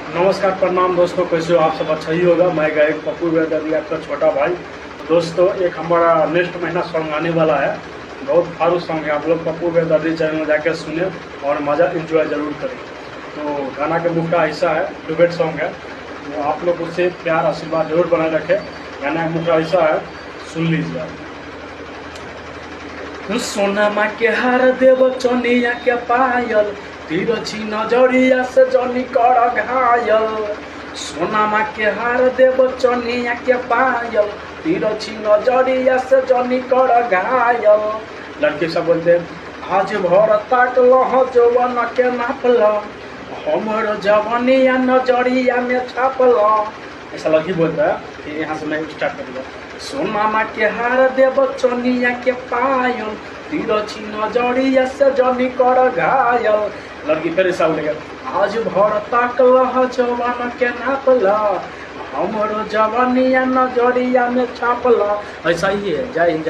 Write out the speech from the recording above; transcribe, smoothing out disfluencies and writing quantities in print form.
नमस्कार, प्रणाम दोस्तों, कैसे हो आप सब? अच्छा ही होगा। मैं गायक पप्पू बेदर्दी, आपका छोटा भाई। दोस्तों, एक हमारा नेक्स्ट महीना सॉन्ग आने वाला है, बहुत फारू सॉन्ग है। आप लोग पप्पू बेदर्दी चैनल में जाकर सुने और मज़ा इंजॉय ज़रूर करें। तो गाना का मुख्य हिस्सा है, डुबेट सॉन्ग है, तो आप लोग उससे प्यार आशीर्वाद जरूर बनाए रखें। गाना का मुख्य हिस्सा है, सुन लीजिए। सोनमा के हार देव चनिया के पायल, तिरछी नजरिया से जनी कर घायल। सोनमा के हार देव चनिया के पायल, तिरछी नजरिया से जनी कर घायल। लड़के सब बोलते आज भर तक लह जवन के नापल, हमर जवनिया नजरिया में छापल। ऐसा लड़की बोलता है कि यहाँ से मैं स्टार्ट करूँगा। सोनमा के हार देव चनिया के पायल, तिरछी नजरिया से जनी कर घायल। लड़की फिर ऐसा बोलेगा आज भर तक लह जवान के नापला, हमरो जवानिया नजरिया में छापला। ऐसा ही है। जय हिंद।